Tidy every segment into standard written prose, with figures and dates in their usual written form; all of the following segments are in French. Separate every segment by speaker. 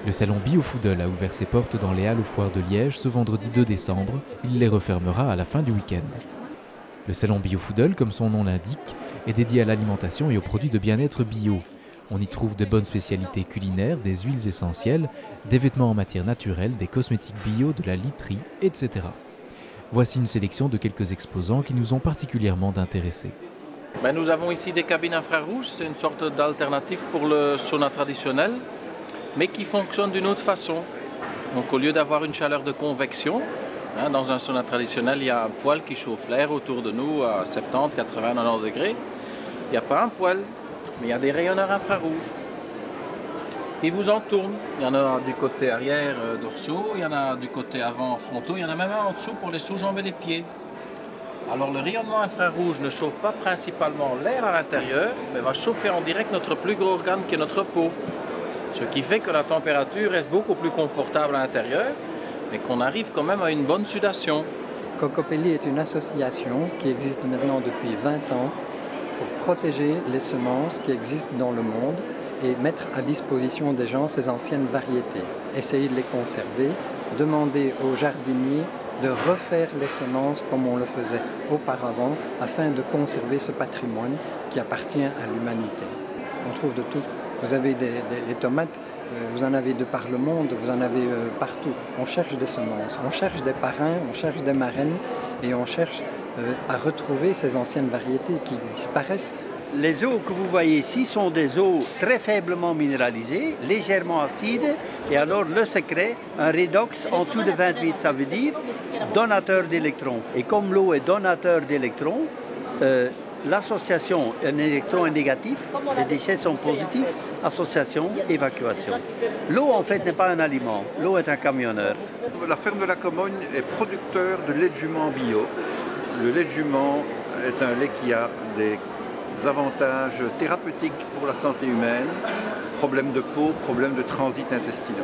Speaker 1: Le salon BioFoodle a ouvert ses portes dans les halles aux foires de Liège ce vendredi 2 décembre. Il les refermera à la fin du week-end. Le salon BioFoodle, comme son nom l'indique, est dédié à l'alimentation et aux produits de bien-être bio. On y trouve de bonnes spécialités culinaires, des huiles essentielles, des vêtements en matière naturelle, des cosmétiques bio, de la literie, etc. Voici une sélection de quelques exposants qui nous ont particulièrement intéressés.
Speaker 2: Nous avons ici des cabines infrarouges, c'est une sorte d'alternative pour le sauna traditionnel, mais qui fonctionne d'une autre façon. Donc au lieu d'avoir une chaleur de convection, dans un sauna traditionnel, il y a un poêle qui chauffe l'air autour de nous à 70, 80, 90 degrés. Il n'y a pas un poêle, mais il y a des rayonneurs infrarouges qui vous entournent. Il y en a du côté arrière dorsaux, il y en a du côté avant frontaux, il y en a même un en dessous pour les sous-jambes et les pieds. Alors le rayonnement infrarouge ne chauffe pas principalement l'air à l'intérieur, mais va chauffer en direct notre plus gros organe qui est notre peau. Ce qui fait que la température reste beaucoup plus confortable à l'intérieur, mais qu'on arrive quand même à une bonne sudation.
Speaker 3: Cocopelli est une association qui existe maintenant depuis 20 ans pour protéger les semences qui existent dans le monde et mettre à disposition des gens ces anciennes variétés. Essayer de les conserver, demander aux jardiniers de refaire les semences comme on le faisait auparavant afin de conserver ce patrimoine qui appartient à l'humanité. On trouve de tout. Vous avez les tomates, vous en avez de par le monde, vous en avez partout. On cherche des semences, on cherche des parrains, on cherche des marraines et on cherche à retrouver ces anciennes variétés qui disparaissent.
Speaker 4: Les eaux que vous voyez ici sont des eaux très faiblement minéralisées, légèrement acides. Et alors le secret, un redox en dessous de 28, ça veut dire donateur d'électrons. Et comme l'eau est donateur d'électrons, l'association, un électron est négatif, les déchets sont positifs, association, évacuation. L'eau en fait n'est pas un aliment, l'eau est un camionneur.
Speaker 5: La ferme de la Comogne est producteur de lait de jument bio. Le lait de jument est un lait qui a des avantages thérapeutiques pour la santé humaine, problèmes de peau, problèmes de transit intestinal.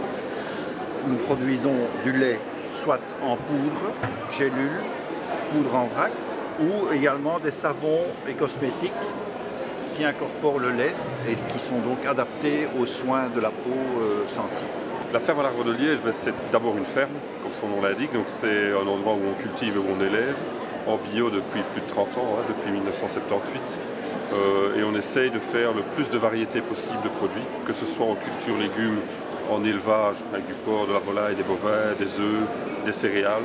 Speaker 5: Nous produisons du lait soit en poudre, gélule, poudre en vrac, ou également des savons et cosmétiques qui incorporent le lait et qui sont donc adaptés aux soins de la peau sensible.
Speaker 6: La ferme à l'Arbre de Liège, c'est d'abord une ferme, comme son nom l'indique, donc c'est un endroit où on cultive et où on élève, en bio depuis plus de 30 ans, depuis 1978. Et on essaye de faire le plus de variétés possible de produits, que ce soit en culture légumes, en élevage, avec du porc, de la volaille, des bovins, des œufs, des céréales,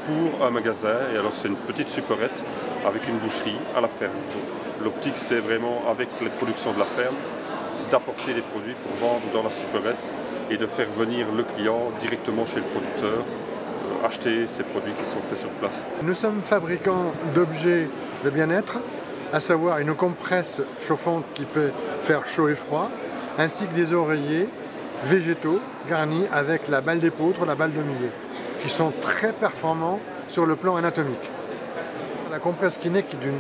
Speaker 6: pour un magasin. Et alors c'est une petite supérette avec une boucherie à la ferme. L'optique, c'est vraiment, avec les productions de la ferme, d'apporter des produits pour vendre dans la supérette et de faire venir le client directement chez le producteur, acheter ces produits qui sont faits sur place.
Speaker 7: Nous sommes fabricants d'objets de bien-être, à savoir une compresse chauffante qui peut faire chaud et froid, ainsi que des oreillers végétaux garnis avec la balle d'épeautre, la balle de millet, qui sont très performants sur le plan anatomique. La compresse Kiné qui est d'une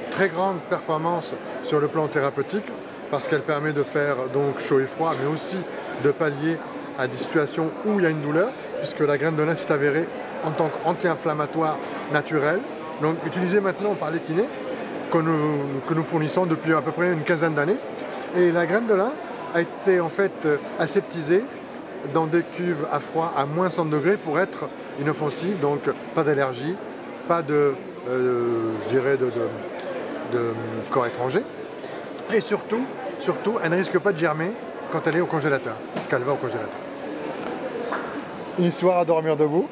Speaker 7: très grande performance sur le plan thérapeutique, parce qu'elle permet de faire donc chaud et froid, mais aussi de pallier à des situations où il y a une douleur, puisque la graine de lin s'est avérée en tant qu'anti-inflammatoire naturel, donc utilisée maintenant par les kinés, que nous fournissons depuis à peu près une quinzaine d'années. Et la graine de lin a été en fait aseptisée dans des cuves à froid à moins 100 degrés pour être inoffensive, donc pas d'allergie, pas de corps étranger. Et surtout, elle ne risque pas de germer quand elle est au congélateur, parce qu'elle va au congélateur. Une histoire à dormir debout.